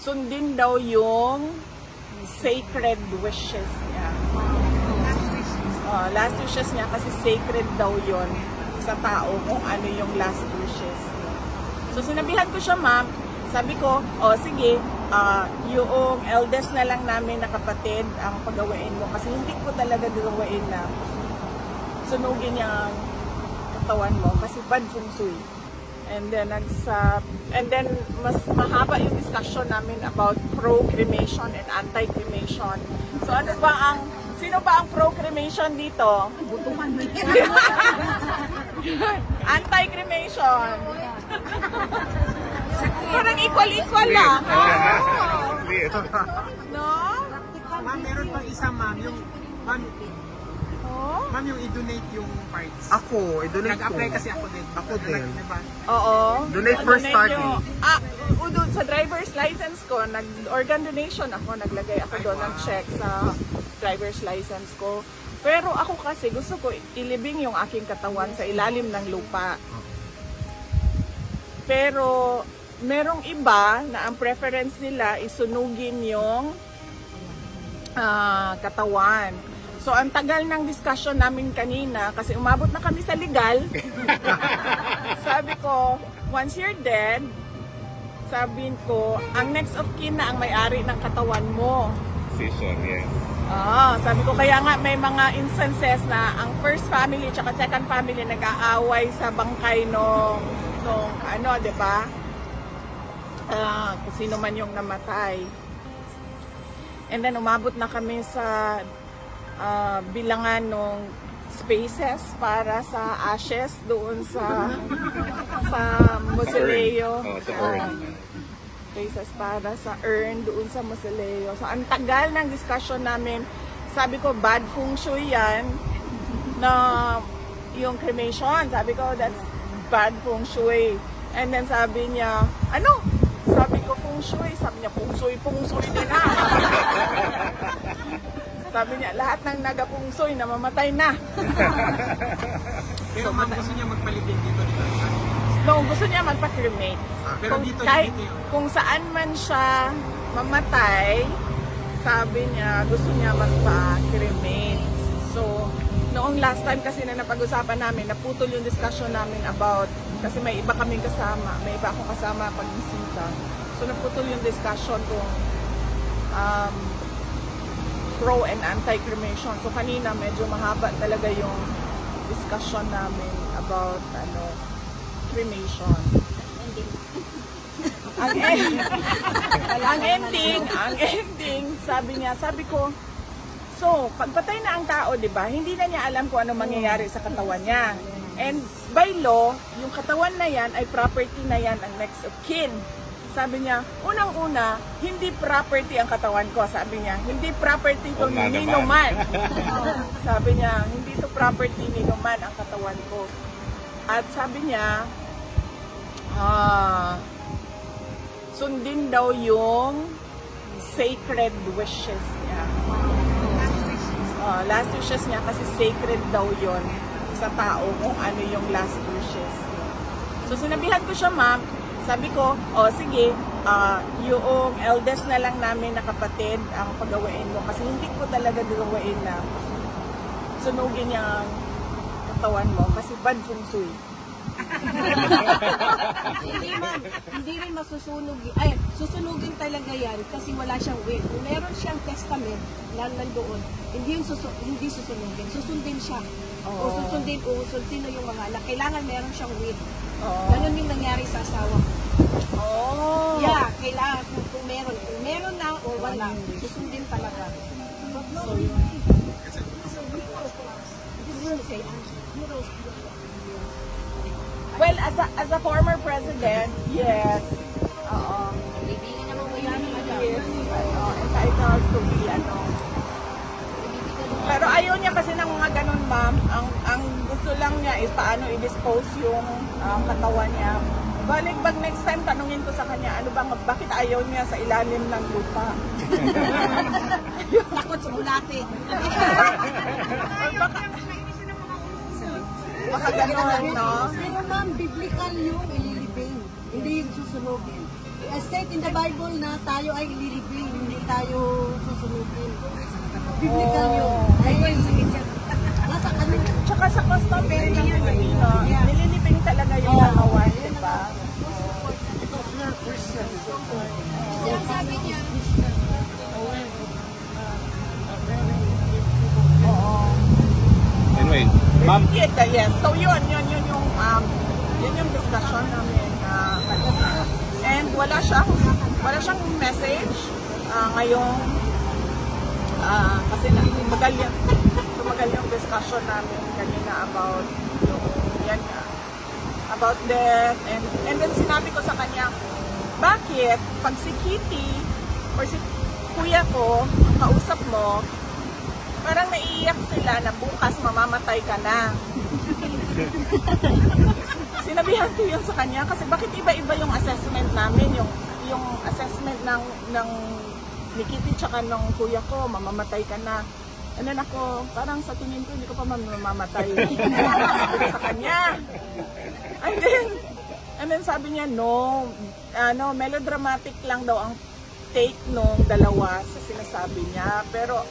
sundin daw yung sacred wishes niya. Last wishes niya kasi sacred daw yon sa tao kung ano yung last wishes. So sinabihan ko siya, ma'am, sabi ko, sige, yung eldest na lang namin na kapatid ang pagawain mo kasi hindi ko talaga gagawain na sunugin yung katawan mo kasi bad feng shui. And then mas mahaba yung discussion namin about pro-cremation and anti-cremation. So sino ba ang pro-cremation dito? Anti-cremation. Parang equal lang. No? Ma'am, meron pang isa, ma'am, yung ma'am, yung i-donate yung parts. Ako, i-donate ko. Nag-apply kasi ako din. Ako din. Diba? Oo. Donate for starting. Sa driver's license ko, organ donation ako, naglagay ako doon ng check sa driver's license ko. Pero ako kasi gusto ko ilibing yung aking katawan sa ilalim ng lupa. Pero merong iba na ang preference nila isunugin yung katawan. So, ang tagal ng discussion namin kanina, kasi umabot na kami sa legal. Sabi ko, once you're dead, sabi ko, ang next of kin na ang may-ari ng katawan mo. Decision, yes. Sabi ko, kaya nga may mga instances na ang first family at second family nag-aaway sa bangkay nung diba? Kung sino man yung namatay. And then, umabot na kami sa bilangan ng spaces para sa ashes doon sa mausoleo. Sa urn. Spaces para sa urn doon sa mausoleo. So, ang tagal ng discussion namin. Sabi ko, bad feng shui yan na yung cremation. Sabi ko, that's bad feng shui. And then sabi niya, ano? Sabi ko, feng shui. Sabi niya, feng shui din na. Sabi niya, lahat ng nagapungsoy namamatay na. Pero ma'am, gusto niya magpalibing dito. No, gusto niya magpa-cremate. Pero dito, kung saan man siya mamatay, sabi niya, gusto niya magpa-cremate. So, noong last time kasi na napag-usapan namin, naputol yung discussion namin about, kasi may iba kaming kasama, may iba akong kasama pag-bisita. So, naputol yung discussion kung pro and anti-cremation. So kanina medyo mahaba talaga yung discussion namin about cremation. Ang ending, sabi ko, so pagpatay na ang tao, 'di ba? Hindi na niya alam kung ano mangyayari sa katawan niya. And by law, yung katawan na yan ay property na yan ang next of kin. Sabi niya, unang-una, hindi property ang katawan ko. Sabi niya, hindi property ko ni Numan. Sabi niya, hindi to property ni Numan ang katawan ko. At sabi niya, sundin daw yung sacred wishes niya. Last wishes niya kasi sacred daw yon sa tao kung ano yung last wishes. So sinabihan ko siya, ma'am, sabi ko, sige, yung eldest na lang namin na kapatid ang pagawain mo kasi hindi ko talaga gagawain na sunugin yung katawan mo kasi bad feng shui. Hindi man, hindi rin masusunog. Susunugin talaga yan kasi wala siyang will. Kung meron siyang testament na nandoon, hindi susunugin. Susundin siya. O susundin sino yung mga anak. Kailangan meron siyang will. Ganun yung nangyari sa asawa ko. Yeah, kailangan kung meron na o wala, susundin talaga. So, well, as a former president, yes. Yes, entitled to be, Pero ayaw niya kasi ng mga ganun, ma'am. Ang gusto lang niya is paano i-dispose yung katawan niya. Balik pag next time, tanungin ko sa kanya, bakit ayaw niya sa ilalim ng lupa? Takot sa bulate. Baka gano'n, no? Pero ma'am, biblical yung ililibing. Hindi yung susunugin. state in the Bible na tayo ay ililibing, hindi tayo susunugin. Biblical yun. Nasa ano? Tsaka sa customary ng Pilipino, nililiping talaga yung kahawan, di ba? Yung sabi niya, Anyway, ma'am, Yes. So yun yung discussion namin kanina. And wala siyang message ngayong kasi tumagal yung discussion namin kanina about about death and then sinabi ko sa kanya, bakit pag si Kitty or si kuya ko ang kausap mo, parang naiiyak sila na bukas mamamatay ka na. Sinabihan ko yun sa kanya kasi bakit iba-iba yung assessment namin, yung assessment ng ni Kitty tsaka ng kuya ko, mamamatay ka na. And then ako, parang sa tingin ko, hindi ko pa mamamatay. Sabi sa kanya. And then sabi niya, no, melodramatic lang daw ang take nung dalawa sa sinasabi niya. Pero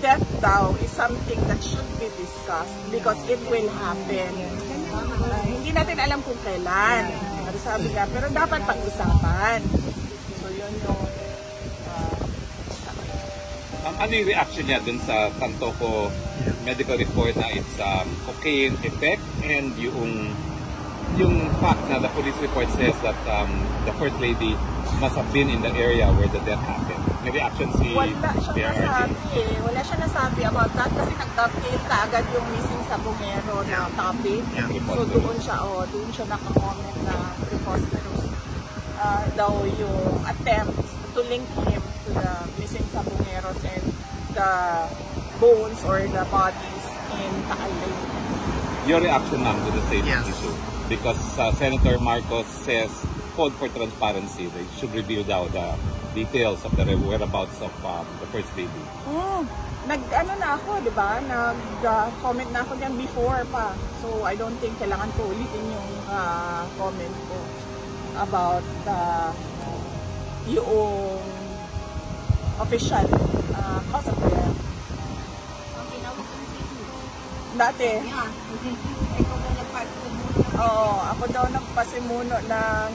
death daw is something that should be discussed because it will happen. Hindi natin alam kung kailan. Sabi niya, pero dapat pag-usapan. So yun yung ano yung reaction niya dun sa Tantoco medical report na it's cocaine effect and yung fact na the police report says that the first lady must have been in the area where the death happened. May reaction si Wala siya nasabi about that kasi nag-dovetail kaagad yung missing sa Bungero na topic. So doon siya nakakomment na preposterous daw yung attempt to link him to the missing sa Bungeros and the bones or the bodies in Taal. Your reaction, ma'am, to the same issue? Because Senator Marcos says, called for transparency. They should reveal now the details of the whereabouts of the first baby. Nag-ano na ako, di ba? Nag-comment na ako diyan before pa. So, I don't think kailangan ko ulitin yung comment ko about yung official cause of death. Dati. Ako daw nagpasimuno ng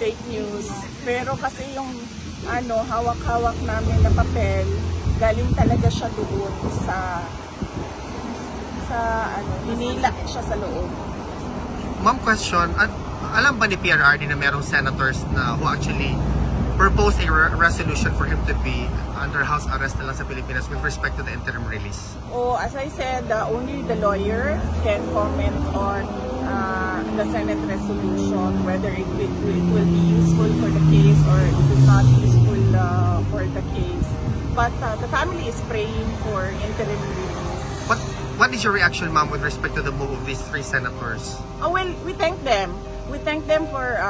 fake news. Pero kasi yung hawak-hawak namin na papel, galing talaga siya doon sa hinila siya sa loob. Ma'am, question, alam ba ni PRRD na merong senators na who actually proposed a resolution for him to be under house arrest na lang sa Pilipinas with respect to the interim release? As I said, only the lawyer can comment on the Senate resolution, whether it will be useful for the case or it is not useful for the case. But the family is praying for interim release. What is your reaction, ma'am, with respect to the move of these three senators? Well, we thank them. We thank them for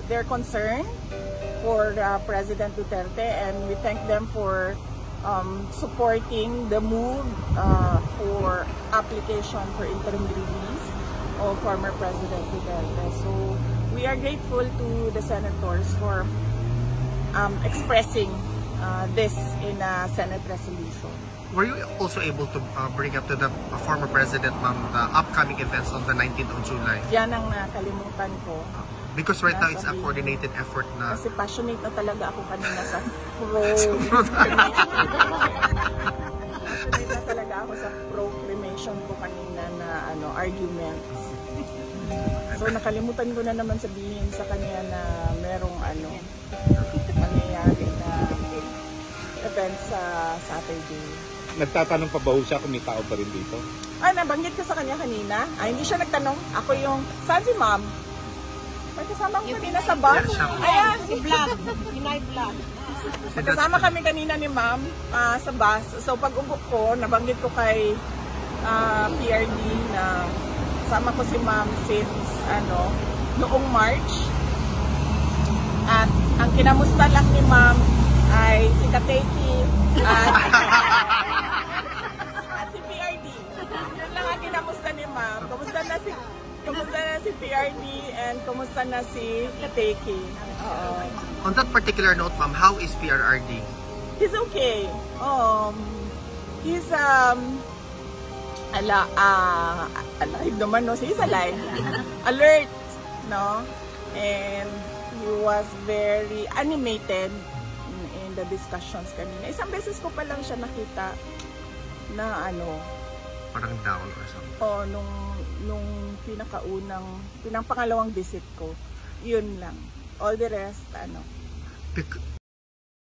their concern for President Duterte, and we thank them for supporting the move for application for interim release of former President Duterte. So we are grateful to the senators for expressing this in a Senate resolution. Were you also able to bring up to the former President, ma'am, the upcoming events on the 19th of July? Yan ang nakalimutan ko. Because right now it's a coordinated effort na... Kasi passionate na talaga ako kanina sa passionate na talaga ako sa pro-cremation ko kanina na arguments. So nakalimutan ko na naman sabihin sa kanya na merong mangyayari na event sa Saturday. Nagtatanong pa ba siya kung may tao pa rin dito? Nabanggit ko sa kanya kanina. Hindi siya nagtanong. Ako yung, saan si ma'am? May kasama ko kanina sa bus. Ayan, si Vlog. Pinay Vlog. Kasama kami kanina ni ma'am sa bus. So pag ubo ko, nabanggit ko kay PRD na sama ko si ma'am since noong March. At ang kinamusta lang ni ma'am ay si Kateki at si PRD. Yun lang ang kinamusta ni ma'am. Kamusta na si PRD and kumusta na si Kateki. On that particular note, ma'am, how is PRRD? He's okay. He's alive naman, no? He's alive. Alert, no? And he was very animated in the discussions kanina. Isang beses ko pa lang siya nakita na Parang down or something. Nung pangalawang visit ko. Yun lang. All the rest,